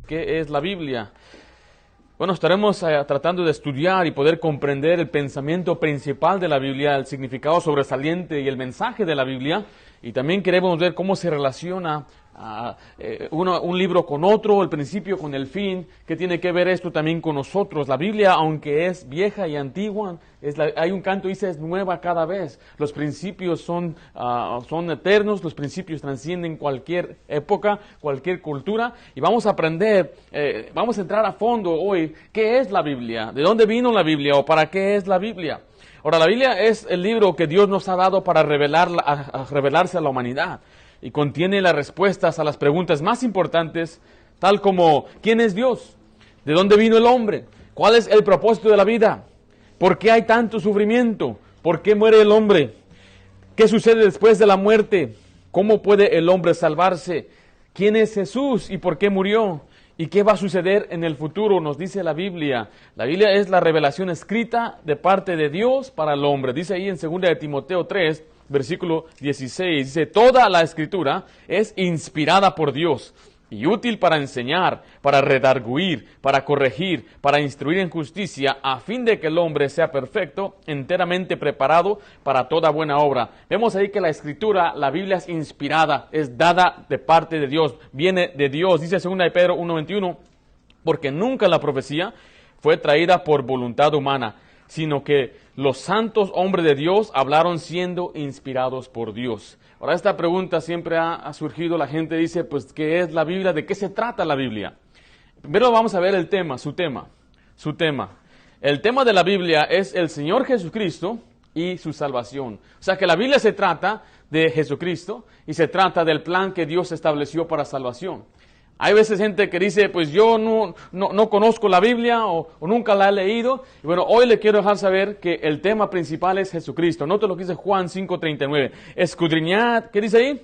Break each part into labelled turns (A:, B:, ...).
A: ¿Qué es la Biblia? Bueno, estaremos tratando de estudiar y poder comprender el pensamiento principal de la Biblia, el significado sobresaliente y el mensaje de la Biblia. Y también queremos ver cómo se relaciona un libro con otro, el principio con el fin. ¿Qué tiene que ver esto también con nosotros? La Biblia, aunque es vieja y antigua, hay un canto que dice es nueva cada vez. Los principios son eternos, los principios trascienden cualquier época, cualquier cultura. Y vamos a aprender, vamos a entrar a fondo hoy, ¿qué es la Biblia? ¿De dónde vino la Biblia o para qué es la Biblia? Ahora, la Biblia es el libro que Dios nos ha dado para revelarse a la humanidad y contiene las respuestas a las preguntas más importantes, tal como ¿quién es Dios? ¿De dónde vino el hombre? ¿Cuál es el propósito de la vida? ¿Por qué hay tanto sufrimiento? ¿Por qué muere el hombre? ¿Qué sucede después de la muerte? ¿Cómo puede el hombre salvarse? ¿Quién es Jesús y por qué murió? ¿Y qué va a suceder en el futuro? Nos dice la Biblia. La Biblia es la revelación escrita de parte de Dios para el hombre. Dice ahí en 2 de Timoteo 3, versículo 16. Dice, toda la escritura es inspirada por Dios y útil para enseñar, para redarguir, para corregir, para instruir en justicia, a fin de que el hombre sea perfecto, enteramente preparado para toda buena obra. Vemos ahí que la escritura, la Biblia es inspirada, es dada de parte de Dios, viene de Dios. Dice 2 de Pedro 1:21, porque nunca la profecía fue traída por voluntad humana, sino que los santos hombres de Dios hablaron siendo inspirados por Dios. Ahora, esta pregunta siempre ha surgido, la gente dice, pues, ¿qué es la Biblia? ¿De qué se trata la Biblia? Primero vamos a ver el tema, su tema. El tema de la Biblia es el Señor Jesucristo y su salvación. O sea que la Biblia se trata de Jesucristo y se trata del plan que Dios estableció para salvación. Hay veces gente que dice, pues yo no conozco la Biblia o nunca la he leído. Y bueno, hoy le quiero dejar saber que el tema principal es Jesucristo. Note lo que dice Juan 5:39. Escudriñad, ¿qué dice ahí?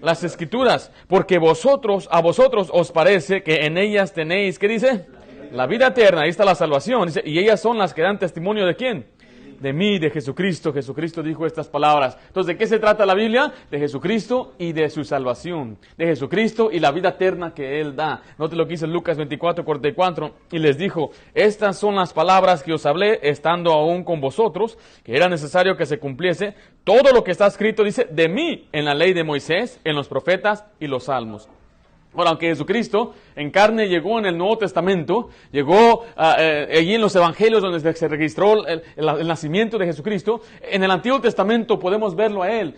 A: Las Escrituras, porque a vosotros os parece que en ellas tenéis, ¿qué dice? La vida eterna, ahí está la salvación. Dice, y ellas son las que dan testimonio ¿de quién? De mí, de Jesucristo. Jesucristo dijo estas palabras. Entonces, ¿de qué se trata la Biblia? De Jesucristo y de su salvación. De Jesucristo y la vida eterna que Él da. Note lo que dice Lucas 24:44. Y les dijo, estas son las palabras que os hablé, estando aún con vosotros, que era necesario que se cumpliese todo lo que está escrito, dice, de mí, en la ley de Moisés, en los profetas y los salmos. Bueno, aunque Jesucristo en carne llegó en el Nuevo Testamento, llegó allí en los Evangelios donde se registró el nacimiento de Jesucristo, en el Antiguo Testamento podemos verlo a Él.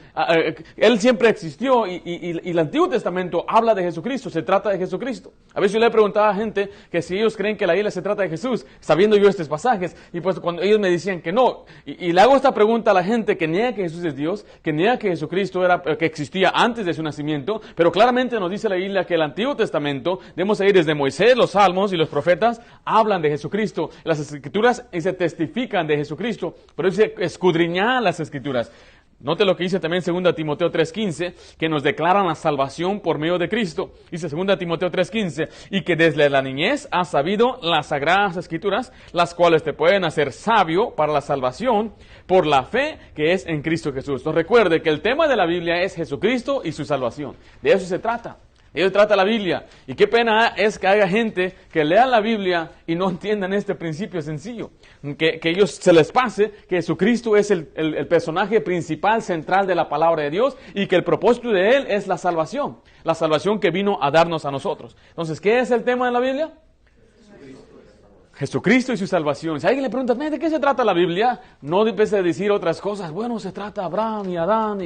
A: Él siempre existió y el Antiguo Testamento habla de Jesucristo, se trata de Jesucristo. A veces yo le he preguntado a gente que si ellos creen que la Biblia se trata de Jesús, sabiendo yo estos pasajes, y pues cuando ellos me decían que no, y le hago esta pregunta a la gente que niega que Jesús es Dios, que niega que Jesucristo que existía antes de su nacimiento, pero claramente nos dice la Biblia que el Antiguo Testamento, debemos ir desde Moisés, los Salmos y los profetas, hablan de Jesucristo. Las Escrituras se testifican de Jesucristo, pero dice escudriñar las Escrituras. Note lo que dice también 2 Timoteo 3:15, que nos declaran la salvación por medio de Cristo. Dice 2 Timoteo 3:15, y que desde la niñez has sabido las sagradas Escrituras, las cuales te pueden hacer sabio para la salvación por la fe que es en Cristo Jesús. Entonces recuerde que el tema de la Biblia es Jesucristo y su salvación. De eso se trata. Ellos trata la Biblia. Y qué pena es que haya gente que lea la Biblia y no entiendan este principio sencillo. Que ellos se les pase que Jesucristo es el personaje principal, central de la palabra de Dios y que el propósito de Él es la salvación. La salvación que vino a darnos a nosotros. Entonces, ¿qué es el tema de la Biblia? Jesucristo y su salvación. Si alguien le pregunta, ¿de qué se trata la Biblia? No empiece a decir otras cosas. Bueno, se trata de Abraham y Adán.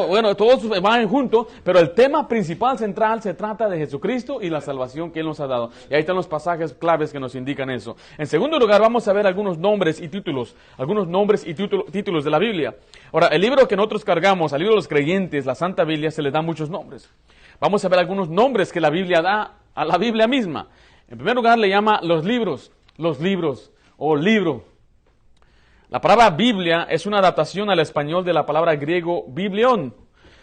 A: Bueno, todos van juntos, pero el tema principal, central, se trata de Jesucristo y la salvación que Él nos ha dado. Y ahí están los pasajes claves que nos indican eso. En segundo lugar, vamos a ver algunos nombres y títulos. Algunos nombres y títulos de la Biblia. Ahora, el libro que nosotros cargamos, al libro de los creyentes, la Santa Biblia, se le da muchos nombres. Vamos a ver algunos nombres que la Biblia da a la Biblia misma. En primer lugar, le llama los libros o libro. La palabra Biblia es una adaptación al español de la palabra griego biblión,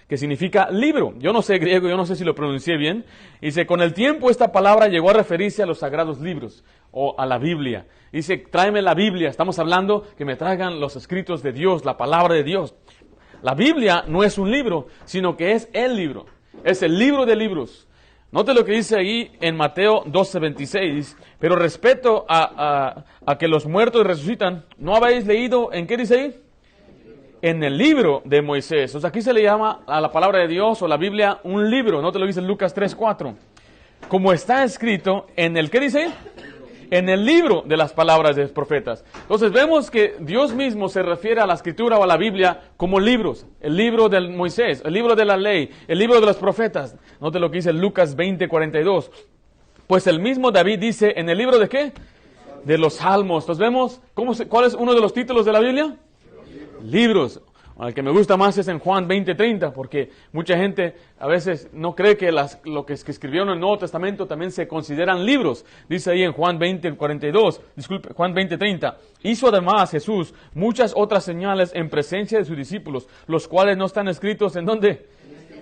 A: que significa libro. Yo no sé griego, yo no sé si lo pronuncié bien. Dice, con el tiempo esta palabra llegó a referirse a los sagrados libros o a la Biblia. Dice, tráeme la Biblia. Estamos hablando que me traigan los escritos de Dios, la palabra de Dios. La Biblia no es un libro, sino que es el libro. Es el libro de libros. Note lo que dice ahí en Mateo 12:26. Pero respecto a que los muertos resucitan, ¿no habéis leído en qué dice ahí? En el libro de Moisés. O sea, aquí se le llama a la palabra de Dios o la Biblia un libro. Note lo que dice en Lucas 3:4. Como está escrito en el, ¿qué dice ahí? En el libro de las palabras de los profetas. Entonces vemos que Dios mismo se refiere a la escritura o a la Biblia como libros. El libro de Moisés, el libro de la ley, el libro de los profetas. Note lo que dice Lucas 20:42. Pues el mismo David dice en el libro de ¿qué? De los Salmos. Entonces vemos, ¿cuál es uno de los títulos de la Biblia? Libros. El que me gusta más es en Juan 20:30, porque mucha gente a veces no cree que lo que escribieron en el Nuevo Testamento también se consideran libros. Dice ahí en Juan 20:30. Hizo además Jesús muchas otras señales en presencia de sus discípulos, los cuales no están escritos ¿en dónde?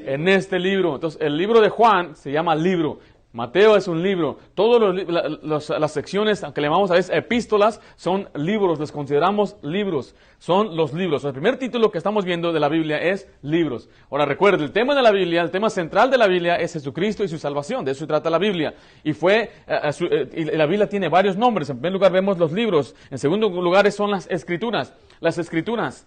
A: En este libro. Entonces, el libro de Juan se llama libro. Mateo es un libro. Todas las secciones, aunque le llamamos a veces epístolas, son libros, les consideramos libros. Son los libros. El primer título que estamos viendo de la Biblia es libros. Ahora recuerde, el tema de la Biblia, el tema central de la Biblia es Jesucristo y su salvación. De eso se trata la Biblia. Y la Biblia tiene varios nombres. En primer lugar vemos los libros. En segundo lugar son las escrituras. Las escrituras.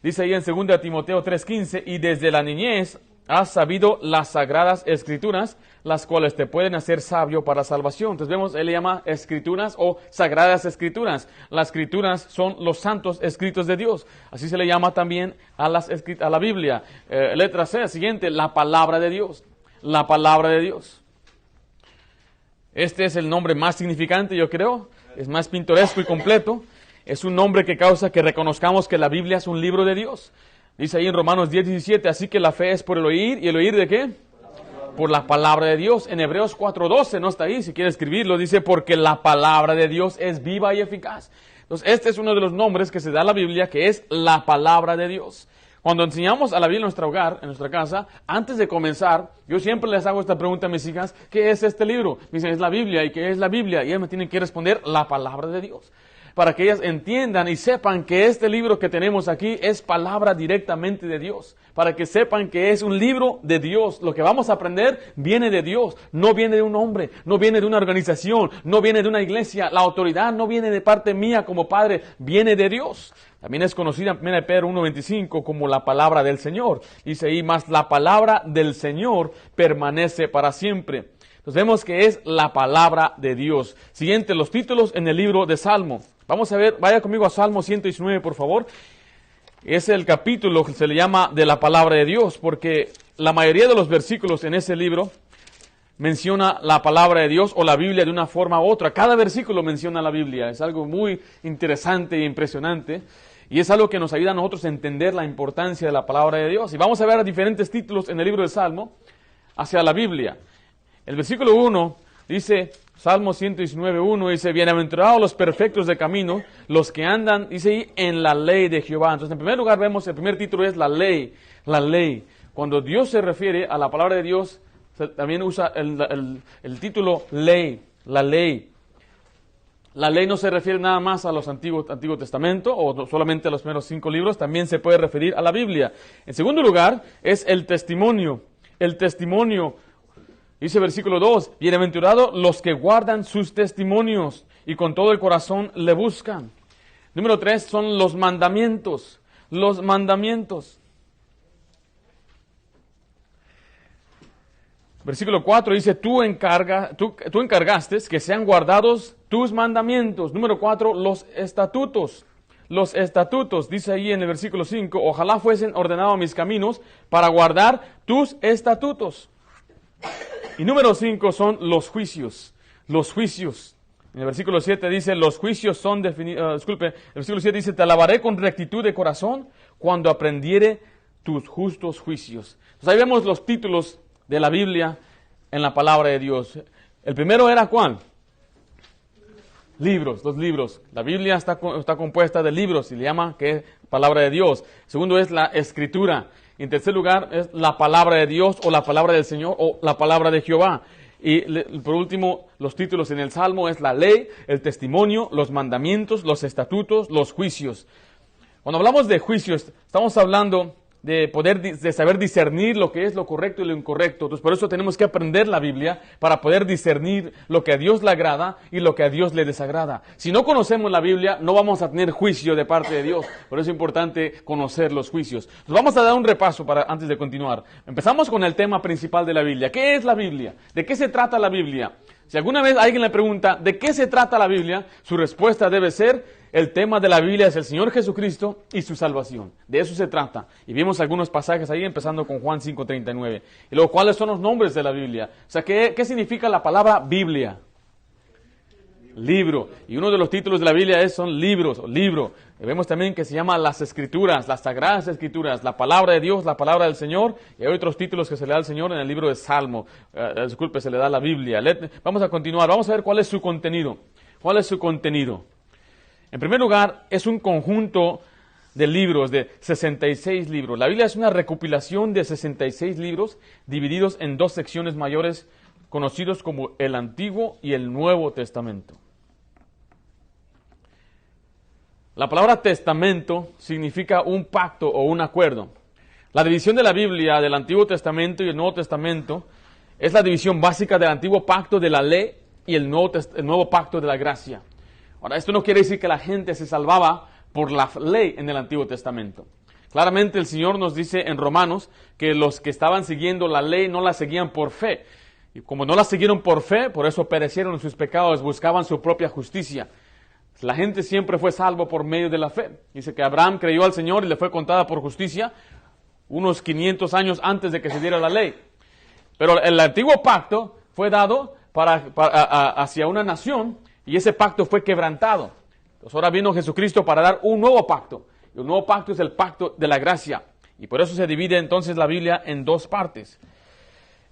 A: Dice ahí en 2 Timoteo 3:15, y desde la niñez has sabido las sagradas escrituras, las cuales te pueden hacer sabio para salvación. Entonces vemos, él le llama escrituras o sagradas escrituras. Las escrituras son los santos escritos de Dios. Así se le llama también a la Biblia. Letra C, siguiente, la palabra de Dios. La palabra de Dios. Este es el nombre más significante, yo creo. Es más pintoresco y completo. Es un nombre que causa que reconozcamos que la Biblia es un libro de Dios. Dice ahí en Romanos 10:17, así que la fe es por el oír, ¿y el oír de qué? Por la palabra de Dios. En Hebreos 4:12, no está ahí, si quiere escribirlo, dice, porque la palabra de Dios es viva y eficaz. Entonces, este es uno de los nombres que se da a la Biblia, que es la palabra de Dios. Cuando enseñamos a la Biblia en nuestro hogar, en nuestra casa, antes de comenzar, yo siempre les hago esta pregunta a mis hijas, ¿qué es este libro? Me dicen, es la Biblia, ¿y qué es la Biblia? Y ellas me tienen que responder, la palabra de Dios. Para que ellas entiendan y sepan que este libro que tenemos aquí es palabra directamente de Dios. Para que sepan que es un libro de Dios. Lo que vamos a aprender viene de Dios. No viene de un hombre, no viene de una organización, no viene de una iglesia. La autoridad no viene de parte mía como padre, viene de Dios. También es conocida en 1 Pedro 1:25 como la palabra del Señor. Dice ahí, más la palabra del Señor permanece para siempre. Entonces vemos que es la palabra de Dios. Siguiente, los títulos en el libro de Salmo. Vamos a ver, vaya conmigo a Salmo 119, por favor. Es el capítulo que se le llama de la palabra de Dios, porque la mayoría de los versículos en ese libro menciona la palabra de Dios o la Biblia de una forma u otra. Cada versículo menciona la Biblia. Es algo muy interesante e impresionante. Y es algo que nos ayuda a nosotros a entender la importancia de la palabra de Dios. Y vamos a ver diferentes títulos en el libro de Salmo hacia la Biblia. El versículo 1 dice, Salmo 119:1 dice, bienaventurados los perfectos de camino, los que andan, dice ahí, en la ley de Jehová. Entonces, en primer lugar vemos, el primer título es la ley, la ley. Cuando Dios se refiere a la palabra de Dios, también usa el título ley, la ley. La ley no se refiere nada más a los Antiguo Testamento o solamente a los primeros 5 libros, también se puede referir a la Biblia. En segundo lugar, es el testimonio. El testimonio. Dice versículo 2, bienaventurados los que guardan sus testimonios y con todo el corazón le buscan. Número 3 son los mandamientos. Los mandamientos. Versículo 4 dice, tú encargaste que sean guardados tus mandamientos. Número 4, los estatutos. Los estatutos, dice ahí en el versículo 5, ojalá fuesen ordenados mis caminos para guardar tus estatutos. Y número 5 son los juicios. Los juicios. En el versículo 7 dice, los juicios son definidos, el versículo 7 dice, te alabaré con rectitud de corazón cuando aprendiere tus justos juicios. Entonces ahí vemos los títulos de la Biblia en la palabra de Dios. El primero era ¿cuál? Libros, los libros. La Biblia está compuesta de libros y le llama que es palabra de Dios. El segundo es la escritura. Y en tercer lugar es la palabra de Dios o la palabra del Señor o la palabra de Jehová. Y por último, los títulos en el Salmo es la ley, el testimonio, los mandamientos, los estatutos, los juicios. Cuando hablamos de juicios, estamos hablando de saber discernir lo que es lo correcto y lo incorrecto. Entonces, por eso tenemos que aprender la Biblia para poder discernir lo que a Dios le agrada y lo que a Dios le desagrada. Si no conocemos la Biblia, no vamos a tener juicio de parte de Dios. Por eso es importante conocer los juicios. Nos vamos a dar un repaso antes de continuar. Empezamos con el tema principal de la Biblia. ¿Qué es la Biblia? ¿De qué se trata la Biblia? Si alguna vez alguien le pregunta, ¿de qué se trata la Biblia? Su respuesta debe ser, el tema de la Biblia es el Señor Jesucristo y su salvación. De eso se trata. Y vimos algunos pasajes ahí, empezando con Juan 5:39. Y luego, ¿cuáles son los nombres de la Biblia? O sea, ¿qué significa la palabra Biblia? Libro. Y uno de los títulos de la Biblia son libros, o libro. Y vemos también que se llama las Escrituras, las Sagradas Escrituras, la palabra de Dios, la palabra del Señor. Y hay otros títulos que se le da al Señor en el libro de Salmo. Disculpe, se le da la Biblia. Vamos a continuar, vamos a ver cuál es su contenido. ¿Cuál es su contenido? En primer lugar, es un conjunto de libros, de 66 libros. La Biblia es una recopilación de 66 libros divididos en dos secciones mayores, conocidos como el Antiguo y el Nuevo Testamento. La palabra testamento significa un pacto o un acuerdo. La división de la Biblia del Antiguo Testamento y el Nuevo Testamento es la división básica del Antiguo Pacto de la ley y el Nuevo Pacto de la gracia. Ahora, esto no quiere decir que la gente se salvaba por la ley en el Antiguo Testamento. Claramente el Señor nos dice en Romanos que los que estaban siguiendo la ley no la seguían por fe. Y como no la siguieron por fe, por eso perecieron en sus pecados, buscaban su propia justicia. La gente siempre fue salvo por medio de la fe. Dice que Abraham creyó al Señor y le fue contada por justicia unos 500 años antes de que se diera la ley. Pero el antiguo pacto fue dado hacia una nación y ese pacto fue quebrantado. Entonces ahora vino Jesucristo para dar un nuevo pacto. Y el nuevo pacto es el pacto de la gracia. Y por eso se divide entonces la Biblia en dos partes.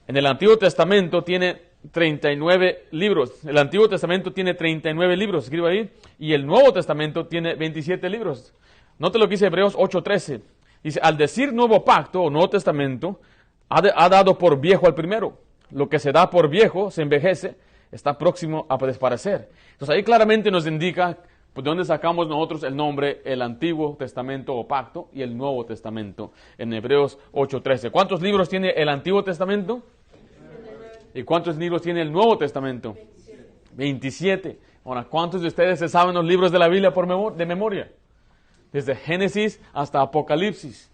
A: En el Antiguo Testamento tiene 39 libros. El Antiguo Testamento tiene 39 libros, escribe ahí. Y el Nuevo Testamento tiene 27 libros. Note lo que dice Hebreos 8:13. Dice, al decir nuevo pacto o Nuevo Testamento, ha dado por viejo al primero. Lo que se da por viejo se envejece, está próximo a desaparecer. Entonces ahí claramente nos indica de dónde sacamos nosotros el nombre, el Antiguo Testamento o Pacto y el Nuevo Testamento, en Hebreos 8:13. ¿Cuántos libros tiene el Antiguo Testamento? ¿Y cuántos libros tiene el Nuevo Testamento? 27. Ahora, ¿cuántos de ustedes se saben los libros de la Biblia de memoria? Desde Génesis hasta Apocalipsis.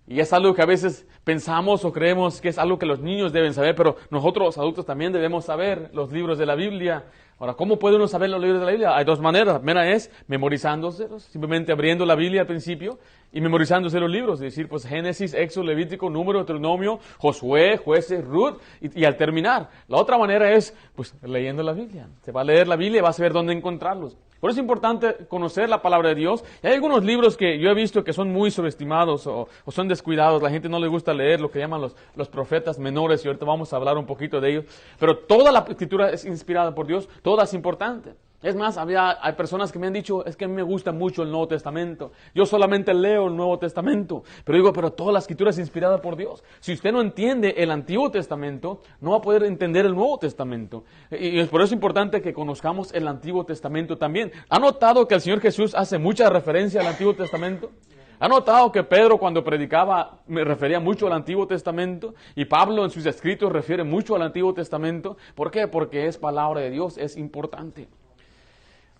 A: Y es algo que a veces pensamos o creemos que es algo que los niños deben saber, pero nosotros los adultos también debemos saber los libros de la Biblia. Ahora, ¿cómo puede uno saber los libros de la Biblia? Hay dos maneras. La primera es memorizándoselos, simplemente abriendo la Biblia al principio y memorizándose los libros. Es decir, pues Génesis, Éxodo, Levítico, Número, Deuteronomio, Josué, Jueces, Ruth, y al terminar. La otra manera es, pues, leyendo la Biblia. Se va a leer la Biblia y va a saber dónde encontrarlos. Por eso es importante conocer la palabra de Dios. Y hay algunos libros que yo he visto que son muy subestimados o son descuidados. La gente no le gusta leer lo que llaman los profetas menores, y ahorita vamos a hablar un poquito de ellos. Pero toda la escritura es inspirada por Dios, toda es importante. Es más, hay personas que me han dicho, es que a mí me gusta mucho el Nuevo Testamento. Yo solamente leo el Nuevo Testamento. Pero digo, pero toda la escritura es inspirada por Dios. Si usted no entiende el Antiguo Testamento, no va a poder entender el Nuevo Testamento. Y por eso es importante que conozcamos el Antiguo Testamento también. ¿Ha notado que el Señor Jesús hace mucha referencia al Antiguo Testamento? ¿Ha notado que Pedro cuando predicaba me refería mucho al Antiguo Testamento? Y Pablo en sus escritos refiere mucho al Antiguo Testamento. ¿Por qué? Porque es palabra de Dios, es importante.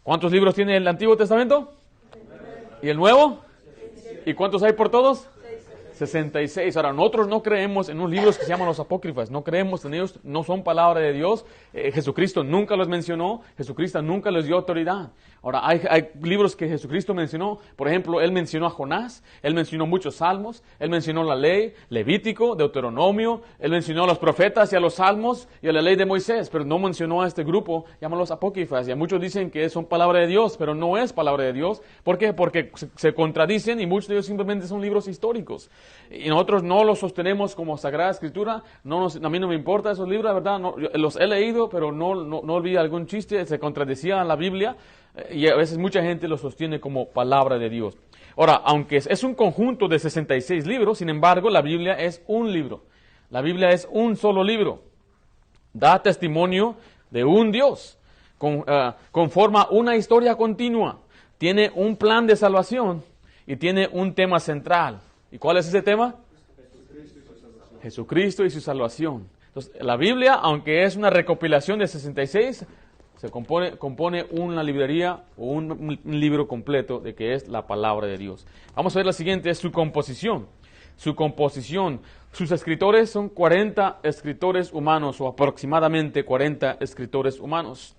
A: ¿Cuántos libros tiene el Antiguo Testamento? ¿Y el Nuevo? ¿Y cuántos hay por todos? 66. Ahora, nosotros no creemos en unos libros que se llaman los apócrifas, no creemos en ellos, no son palabra de Dios. Jesucristo nunca los mencionó, Jesucristo nunca les dio autoridad. Ahora, hay libros que Jesucristo mencionó, por ejemplo, Él mencionó a Jonás, Él mencionó muchos salmos, Él mencionó la ley, Levítico, Deuteronomio, Él mencionó a los profetas y a los salmos y a la ley de Moisés, pero no mencionó a este grupo, llaman los apócrifas, y a muchos dicen que son palabra de Dios, pero no es palabra de Dios. ¿Por qué? Porque se contradicen y muchos de ellos simplemente son libros históricos. Y nosotros no los sostenemos como Sagrada Escritura, a mí no me importa esos libros, la verdad, no, los he leído, pero no olvidé algún chiste, se contradecía a la Biblia. Y a veces mucha gente lo sostiene como palabra de Dios. Ahora, aunque es un conjunto de 66 libros, sin embargo, la Biblia es un libro. La Biblia es un solo libro. Da testimonio de un Dios. Conforma una historia continua. Tiene un plan de salvación y tiene un tema central. ¿Y cuál es ese tema? Jesucristo y su salvación. Entonces, la Biblia, aunque es una recopilación de 66, se compone una librería o un libro completo de que es la palabra de Dios. Vamos a ver la siguiente, es su composición. Su composición. Sus escritores son 40 escritores humanos o aproximadamente 40 escritores humanos.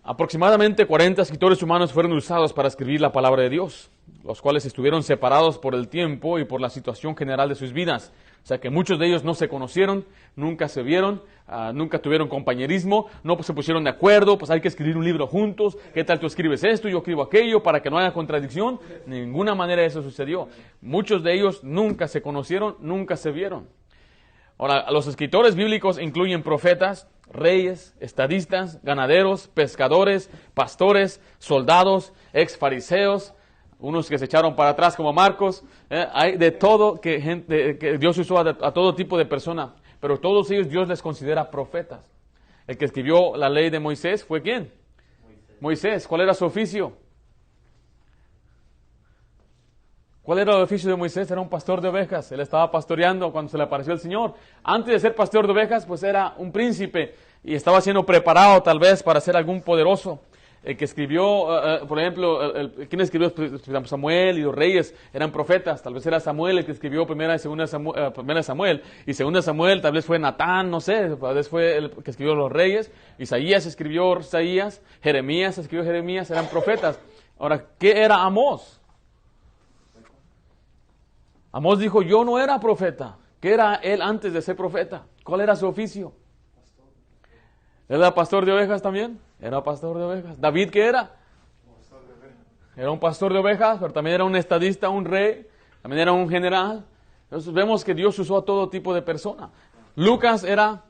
A: Aproximadamente 40 escritores humanos fueron usados para escribir la palabra de Dios, los cuales estuvieron separados por el tiempo y por la situación general de sus vidas. O sea que muchos de ellos no se conocieron, nunca se vieron, nunca tuvieron compañerismo, no se pusieron de acuerdo, pues hay que escribir un libro juntos, ¿qué tal tú escribes esto, yo escribo aquello, para que no haya contradicción? De ninguna manera eso sucedió. Muchos de ellos nunca se conocieron, nunca se vieron. Ahora, los escritores bíblicos incluyen profetas, reyes, estadistas, ganaderos, pescadores, pastores, soldados, ex fariseos, unos que se echaron para atrás como Marcos. Hay de todo que Dios usó a todo tipo de personas, pero todos ellos Dios les considera profetas. El que escribió la ley de Moisés fue ¿quién? Moisés. ¿Cuál era su oficio? ¿Cuál era el oficio de Moisés? Era un pastor de ovejas. Él estaba pastoreando cuando se le apareció el Señor. Antes de ser pastor de ovejas, pues era un príncipe y estaba siendo preparado tal vez para ser algún poderoso. El que escribió, por ejemplo, ¿quién escribió? Samuel y los reyes eran profetas. Tal vez era Samuel el que escribió primera y segunda Samuel. Y segunda Samuel tal vez fue Natán, no sé, tal vez fue el que escribió los reyes. Isaías escribió Isaías, Jeremías escribió Jeremías, eran profetas. Ahora, ¿qué era Amós? Amós dijo, yo no era profeta. ¿Qué era él antes de ser profeta? ¿Cuál era su oficio? ¿Él era pastor de ovejas también? Era pastor de ovejas. ¿David qué era? Era un pastor de ovejas, pero también era un estadista, un rey, también era un general. Entonces vemos que Dios usó a todo tipo de personas. Lucas era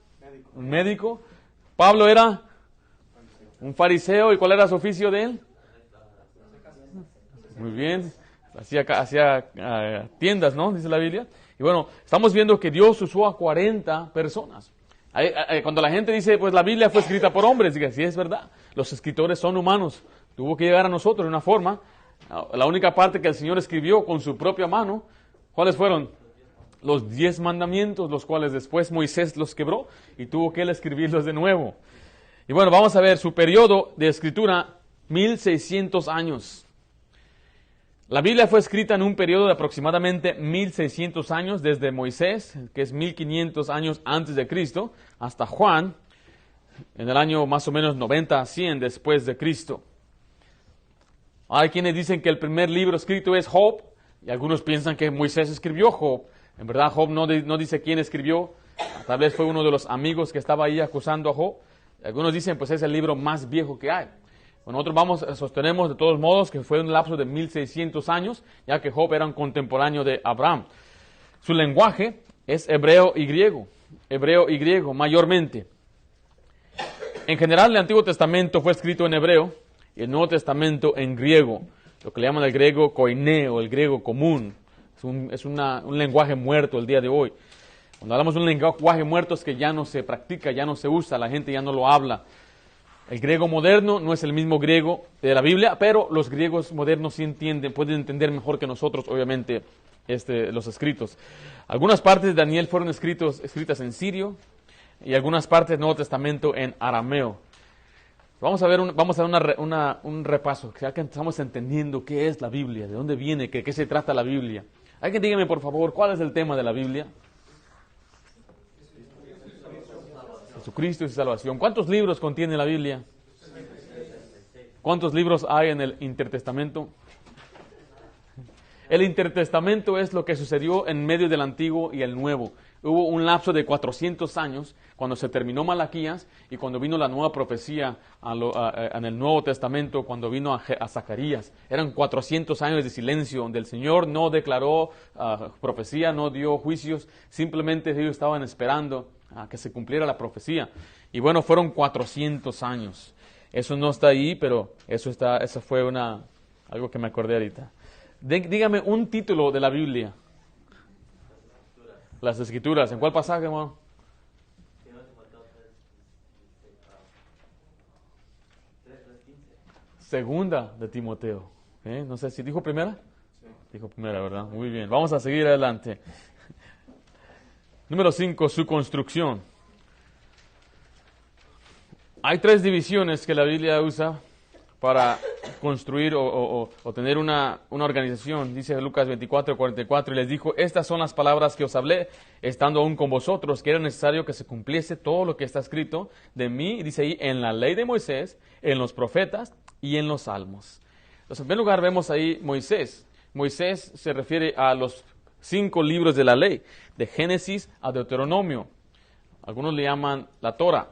A: un médico. Pablo era un fariseo. ¿Y cuál era su oficio de él? Muy bien. Hacía tiendas, ¿no? Dice la Biblia. Y bueno, estamos viendo que Dios usó a 40 personas. Cuando la gente dice, pues la Biblia fue escrita por hombres, diga, sí es verdad. Los escritores son humanos. Tuvo que llegar a nosotros de una forma. La única parte que el Señor escribió con su propia mano, ¿cuáles fueron? Los 10 mandamientos, los cuales después Moisés los quebró y tuvo que él escribirlos de nuevo. Y bueno, vamos a ver su periodo de escritura, 1600 años. La Biblia fue escrita en un periodo de aproximadamente 1600 años, desde Moisés, que es 1500 años antes de Cristo, hasta Juan, en el año más o menos 90 a 100 después de Cristo. Hay quienes dicen que el primer libro escrito es Job, y algunos piensan que Moisés escribió Job. En verdad, Job no dice quién escribió, tal vez fue uno de los amigos que estaba ahí acusando a Job. Algunos dicen, pues es el libro más viejo que hay. Bueno, nosotros sostenemos de todos modos que fue un lapso de 1600 años, ya que Job era un contemporáneo de Abraham. Su lenguaje es hebreo y griego mayormente. En general, el Antiguo Testamento fue escrito en hebreo y el Nuevo Testamento en griego, lo que le llaman el griego koiné o el griego común. Es un lenguaje muerto el día de hoy. Cuando hablamos de un lenguaje muerto es que ya no se practica, ya no se usa, la gente ya no lo habla. El griego moderno no es el mismo griego de la Biblia, pero los griegos modernos sí pueden entender mejor que nosotros, obviamente, los escritos. Algunas partes de Daniel fueron escritas en sirio y algunas partes del Nuevo Testamento en arameo. Vamos a dar un repaso, ya que estamos entendiendo qué es la Biblia, de dónde viene, qué se trata la Biblia. Alguien dígame, por favor, ¿cuál es el tema de la Biblia? Jesucristo y su salvación. ¿Cuántos libros contiene la Biblia? ¿Cuántos libros hay en el Intertestamento? El Intertestamento es lo que sucedió en medio del Antiguo y el Nuevo. Hubo un lapso de 400 años cuando se terminó Malaquías y cuando vino la nueva profecía en el Nuevo Testamento, cuando vino a Zacarías. Eran 400 años de silencio donde el Señor no declaró profecía, no dio juicios, simplemente ellos estaban esperando a que se cumpliera la profecía. Y bueno, fueron 400 años. Eso no está ahí, pero eso fue algo que me acordé ahorita. Dígame un título de la Biblia. Las Escrituras. ¿En cuál pasaje, hermano? Segunda de Timoteo. No sé si dijo primera. Sí. Dijo primera, ¿verdad? Muy bien. Vamos a seguir adelante. Número 5, su construcción. Hay 3 divisiones que la Biblia usa para construir o tener una organización. Dice Lucas 24:44, y les dijo: estas son las palabras que os hablé, estando aún con vosotros, que era necesario que se cumpliese todo lo que está escrito de mí, dice ahí, en la ley de Moisés, en los profetas y en los salmos. Entonces, en primer lugar vemos ahí Moisés. Moisés se refiere a los 5 libros de la ley, de Génesis a Deuteronomio. Algunos le llaman la Torah.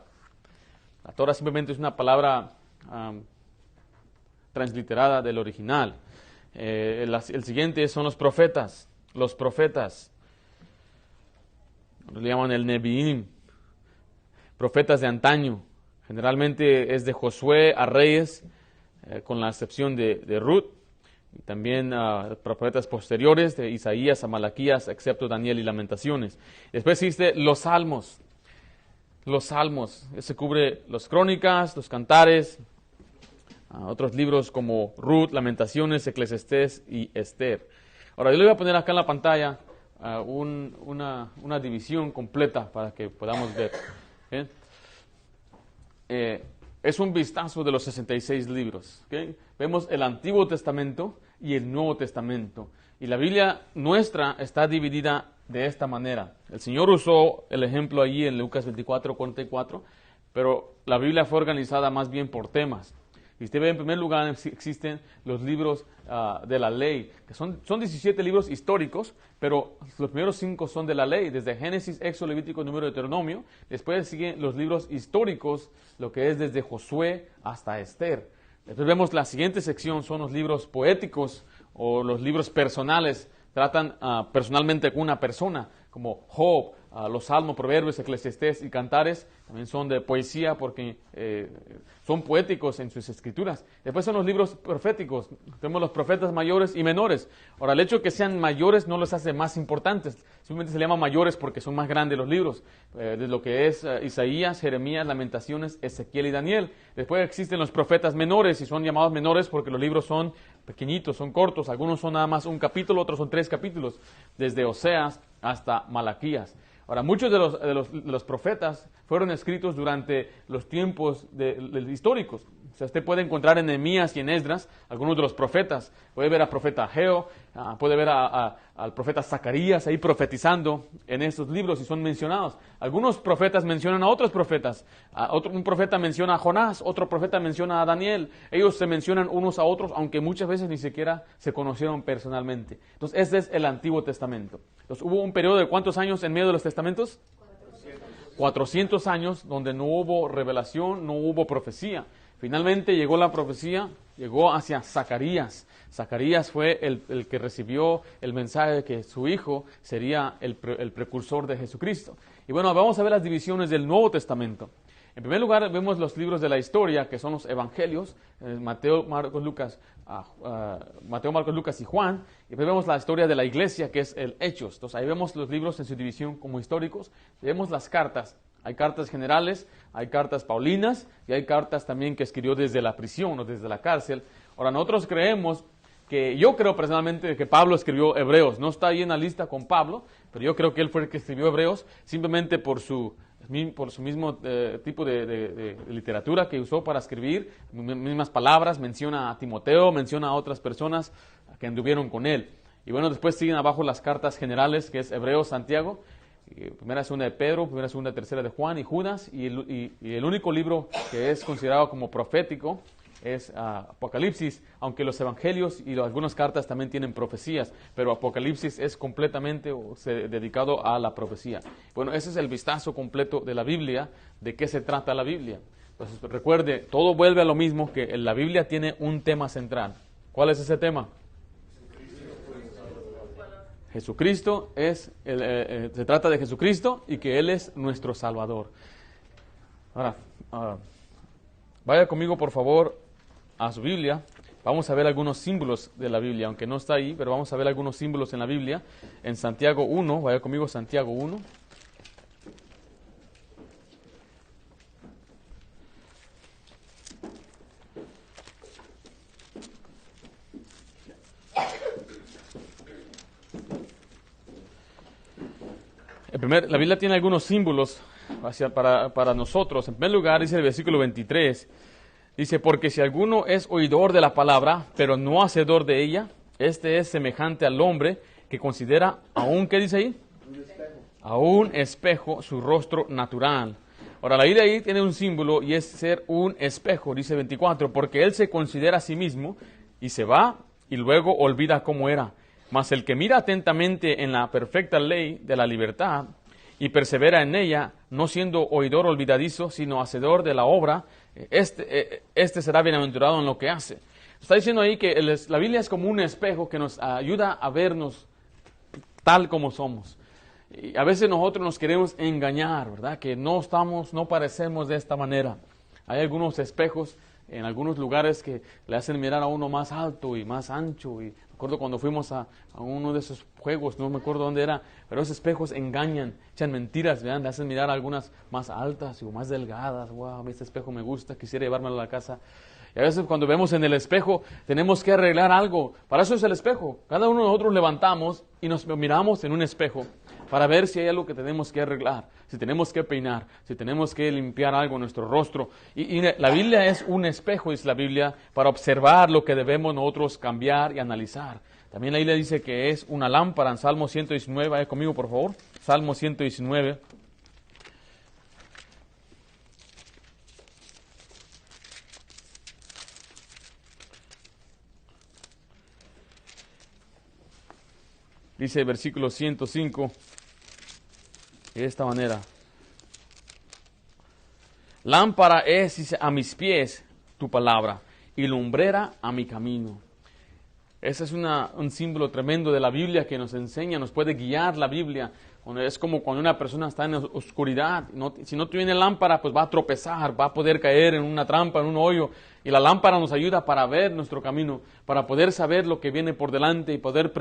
A: La Torah simplemente es una palabra transliterada del original. El siguiente son los profetas. Los profetas. Le llaman el Nevi'im. Profetas de antaño. Generalmente es de Josué a Reyes, con la excepción de Ruth. Y también profetas posteriores, de Isaías a Malaquías, excepto Daniel y Lamentaciones. Después existe los salmos. Los salmos. Ese cubre las crónicas, los cantares, otros libros como Ruth, Lamentaciones, Eclesiastés y Esther. Ahora, yo le voy a poner acá en la pantalla una división completa para que podamos ver. Es un vistazo de los 66 libros. ¿Okay? Vemos el Antiguo Testamento y el Nuevo Testamento. Y la Biblia nuestra está dividida de esta manera. El Señor usó el ejemplo allí en Lucas 24:44, pero la Biblia fue organizada más bien por temas. Y usted ve, en primer lugar, existen los libros de la ley, que son 17 libros históricos, pero los primeros 5 son de la ley, desde Génesis, Éxodo, Levítico, Número, Deuteronomio. Después siguen los libros históricos, lo que es desde Josué hasta Esther. Después vemos la siguiente sección, son los libros poéticos o los libros personales, tratan personalmente con una persona, como Job, los Salmos, Proverbios, Eclesiastés y Cantares. También son de poesía porque son poéticos en sus escrituras. Después son los libros proféticos. Tenemos los profetas mayores y menores. Ahora, el hecho de que sean mayores no los hace más importantes. Simplemente se llaman mayores porque son más grandes los libros. De lo que es Isaías, Jeremías, Lamentaciones, Ezequiel y Daniel. Después existen los profetas menores y son llamados menores porque los libros son pequeñitos, son cortos. Algunos son nada más un capítulo, otros son 3 capítulos. Desde Oseas hasta Malaquías. Ahora, muchos de los profetas fueron escritos durante los tiempos históricos. O sea, usted puede encontrar en Nehemías y en Esdras algunos de los profetas. Puede ver al profeta Ageo, puede ver al profeta Zacarías ahí profetizando en estos libros y son mencionados. Algunos profetas mencionan a otros profetas. Un profeta menciona a Jonás, otro profeta menciona a Daniel. Ellos se mencionan unos a otros, aunque muchas veces ni siquiera se conocieron personalmente. Entonces, este es el Antiguo Testamento. Entonces, ¿hubo un periodo de cuántos años en medio de los testamentos? 400 años donde no hubo revelación, no hubo profecía. Finalmente llegó la profecía, llegó hacia Zacarías. Zacarías fue el que recibió el mensaje de que su hijo sería el precursor de Jesucristo. Y bueno, vamos a ver las divisiones del Nuevo Testamento. En primer lugar, vemos los libros de la historia, que son los evangelios, Mateo, Marcos, Lucas y Juan. Y después vemos la historia de la iglesia, que es el Hechos. Entonces, ahí vemos los libros en su división como históricos. Vemos las cartas. Hay cartas generales, hay cartas paulinas y hay cartas también que escribió desde la prisión o desde la cárcel. Ahora, nosotros creemos yo creo personalmente que Pablo escribió Hebreos. No está ahí en la lista con Pablo, pero yo creo que él fue el que escribió Hebreos simplemente por su mismo tipo de literatura que usó para escribir, mismas palabras, menciona a Timoteo, menciona a otras personas que anduvieron con él. Y bueno, después siguen abajo las cartas generales, que es Hebreos, Santiago, primera, segunda de Pedro, primera, segunda, tercera de Juan y Judas, y el único libro que es considerado como profético es Apocalipsis, aunque los evangelios y algunas cartas también tienen profecías, pero Apocalipsis es completamente dedicado a la profecía. Bueno, ese es el vistazo completo de la Biblia, de qué se trata la Biblia. Entonces, recuerde, todo vuelve a lo mismo, que la Biblia tiene un tema central. ¿Cuál es ese tema? Jesucristo se trata de Jesucristo y que Él es nuestro Salvador. Ahora, Vaya conmigo, por favor, a su Biblia. Vamos a ver algunos símbolos de la Biblia, aunque no está ahí, pero vamos a ver algunos símbolos en la Biblia. En Santiago 1, vaya conmigo, Santiago 1. La Biblia tiene algunos símbolos para nosotros. En primer lugar, dice el versículo 23, dice, porque si alguno es oidor de la palabra, pero no hacedor de ella, este es semejante al hombre que considera aún, ¿qué dice ahí? A un espejo su rostro natural. Ahora, la Biblia ahí tiene un símbolo y es ser un espejo, dice 24, porque él se considera a sí mismo y se va y luego olvida cómo era. Mas el que mira atentamente en la perfecta ley de la libertad y persevera en ella, no siendo oidor olvidadizo, sino hacedor de la obra, este será bienaventurado en lo que hace. Está diciendo ahí que la Biblia es como un espejo que nos ayuda a vernos tal como somos. Y a veces nosotros nos queremos engañar, ¿verdad? Que no parecemos de esta manera. Hay algunos espejos en algunos lugares que le hacen mirar a uno más alto y más ancho. Y me acuerdo cuando fuimos a uno de esos juegos, no me acuerdo dónde era, pero esos espejos engañan, echan mentiras, ¿vean? Le hacen mirar a algunas más altas o más delgadas. Wow, este espejo me gusta, quisiera llevármelo a la casa. Y a veces cuando vemos en el espejo tenemos que arreglar algo. Para eso es el espejo. Cada uno de nosotros levantamos y nos miramos en un espejo para ver si hay algo que tenemos que arreglar, si tenemos que peinar, si tenemos que limpiar algo en nuestro rostro. Y la Biblia es un espejo, dice la Biblia, para observar lo que debemos nosotros cambiar y analizar. También la Biblia dice que es una lámpara en Salmo 119. Vaya conmigo, por favor. Salmo 119. Dice el versículo 105, de esta manera. Lámpara es, dice, a mis pies tu palabra y lumbrera a mi camino. Ese es un símbolo tremendo de la Biblia que nos enseña, nos puede guiar la Biblia. Es como cuando una persona está en oscuridad. Si no tiene lámpara, pues va a tropezar, va a poder caer en una trampa, en un hoyo. Y la lámpara nos ayuda para ver nuestro camino, para poder saber lo que viene por delante y poder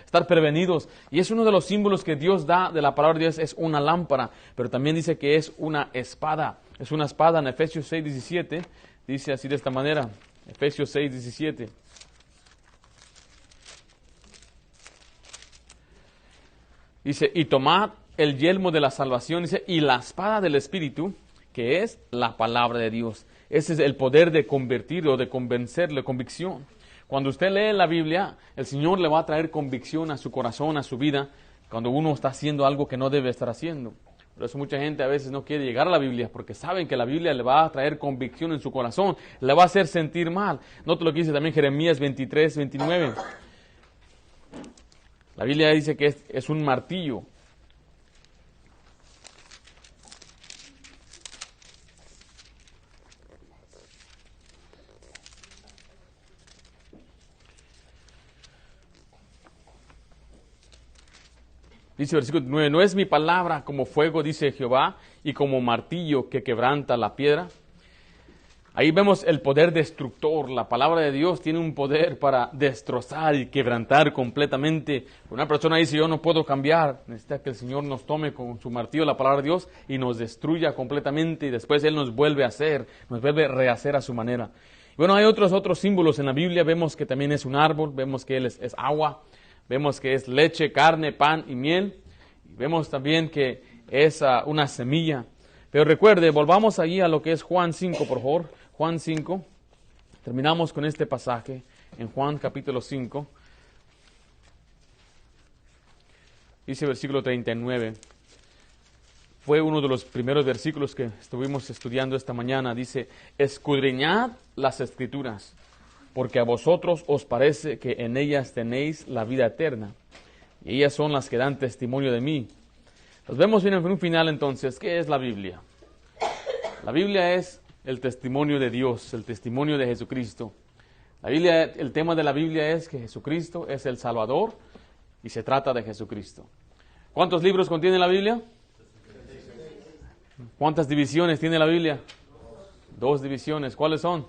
A: estar prevenidos. Y es uno de los símbolos que Dios da de la palabra de Dios, es una lámpara. Pero también dice que es una espada. Es una espada en Efesios 6:17. Dice así de esta manera, Efesios 6:17. Dice, y tomad el yelmo de la salvación, dice, y la espada del Espíritu, que es la palabra de Dios. Ese es el poder de convertir o de convencerle, convicción. Cuando usted lee la Biblia, el Señor le va a traer convicción a su corazón, a su vida, cuando uno está haciendo algo que no debe estar haciendo. Por eso mucha gente a veces no quiere llegar a la Biblia, porque saben que la Biblia le va a traer convicción en su corazón, le va a hacer sentir mal. Note lo que dice también Jeremías 23:29. La Biblia dice que es un martillo. Dice el versículo 9, no es mi palabra como fuego, dice Jehová, y como martillo que quebranta la piedra. Ahí vemos el poder destructor. La palabra de Dios tiene un poder para destrozar y quebrantar completamente. Una persona dice, yo no puedo cambiar. Necesita que el Señor nos tome con su martillo la palabra de Dios y nos destruya completamente. Y después Él nos vuelve a hacer, nos vuelve a rehacer a su manera. Y bueno, hay otros símbolos en la Biblia. Vemos que también es un árbol, vemos que Él es agua, vemos que es leche, carne, pan y miel. Y vemos también que es una semilla. Pero recuerde, volvamos allí a lo que es Juan 5, por favor. Juan 5, terminamos con este pasaje en Juan capítulo 5, dice versículo 39, fue uno de los primeros versículos que estuvimos estudiando esta mañana, dice, escudriñad las Escrituras, porque a vosotros os parece que en ellas tenéis la vida eterna, y ellas son las que dan testimonio de mí. Nos vemos bien en un final entonces, ¿qué es la Biblia? La Biblia es el testimonio de Dios, el testimonio de Jesucristo. La Biblia, el tema de la Biblia es que Jesucristo es el Salvador y se trata de Jesucristo. ¿Cuántos libros contiene la Biblia? ¿Cuántas divisiones tiene la Biblia? Dos divisiones. ¿Cuáles son?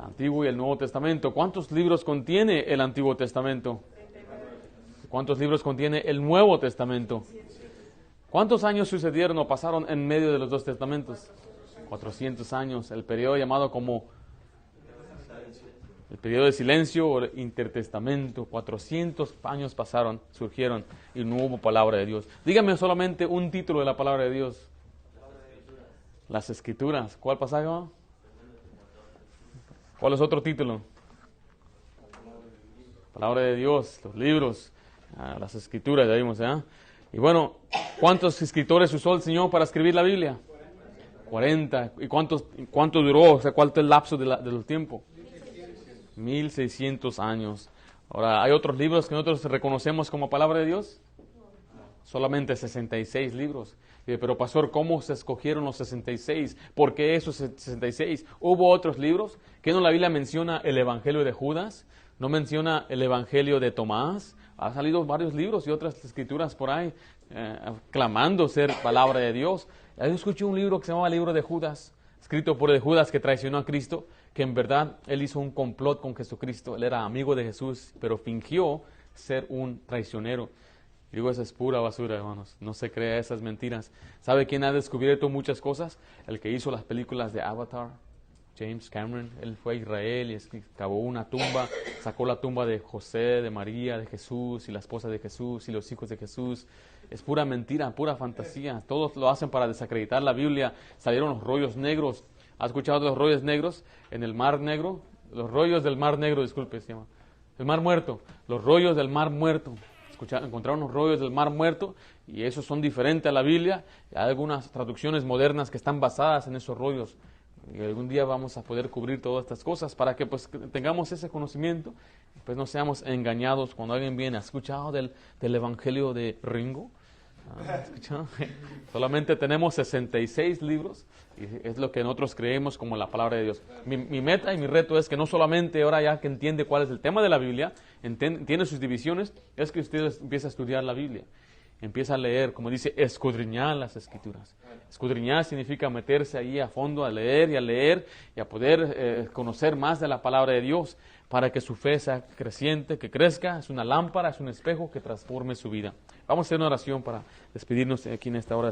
A: Antiguo y el Nuevo Testamento. ¿Cuántos libros contiene el Antiguo Testamento? ¿Cuántos libros contiene el Nuevo Testamento? ¿Cuántos años sucedieron o pasaron en medio de los dos testamentos? 400 años. El periodo llamado como el periodo de silencio o intertestamento. 400 años pasaron, surgieron y no hubo palabra de Dios. Dígame solamente un título de la palabra de Dios. Las Escrituras. ¿Cuál pasaje va? ¿Cuál es otro título? Palabra de Dios, los libros, las Escrituras, ya vimos, ¿eh? Y bueno, ¿cuántos escritores usó el Señor para escribir la Biblia? 40. ¿Y cuánto duró? O sea, ¿cuánto es el lapso del tiempo? 1600 años. Ahora, ¿hay otros libros que nosotros reconocemos como palabra de Dios? Solamente 66 libros. Pero pastor, ¿cómo se escogieron los 66? ¿Por qué esos 66? ¿Hubo otros libros? ¿Qué no la Biblia menciona el Evangelio de Judas? ¿No menciona el Evangelio de Tomás? Ha salido varios libros y otras escrituras por ahí clamando ser palabra de Dios. Yo escuché un libro que se llamaba el libro de Judas, escrito por el Judas que traicionó a Cristo, que en verdad él hizo un complot con Jesucristo. Él era amigo de Jesús, pero fingió ser un traicionero. Digo, esa es pura basura, hermanos. No se crea esas mentiras. ¿Sabe quién ha descubierto muchas cosas? El que hizo las películas de Avatar, James Cameron. Él fue a Israel y cavó una tumba, sacó la tumba de José, de María, de Jesús, y la esposa de Jesús, y los hijos de Jesús. Es pura mentira, pura fantasía. Todos lo hacen para desacreditar la Biblia. Salieron los rollos negros. ¿Has escuchado de los rollos negros en el Mar Negro? Los rollos del Mar Negro, disculpe, se llama. El Mar Muerto. Los rollos del Mar Muerto. Encontraron los rollos del Mar Muerto y esos son diferentes a la Biblia. Hay algunas traducciones modernas que están basadas en esos rollos. Y algún día vamos a poder cubrir todas estas cosas para que pues tengamos ese conocimiento, pues no seamos engañados cuando alguien viene. ¿Has escuchado del Evangelio de Ringo? ¿Has escuchado? Solamente tenemos 66 libros y es lo que nosotros creemos como la palabra de Dios. Mi meta y mi reto es que no solamente ahora ya que entiende cuál es el tema de la Biblia, entiende sus divisiones, es que usted empiece a estudiar la Biblia. Empieza a leer, como dice, escudriñar las Escrituras. Escudriñar significa meterse ahí a fondo a leer y a poder conocer más de la palabra de Dios para que su fe sea creciente, que crezca. Es una lámpara, es un espejo que transforme su vida. Vamos a hacer una oración para despedirnos aquí en esta hora.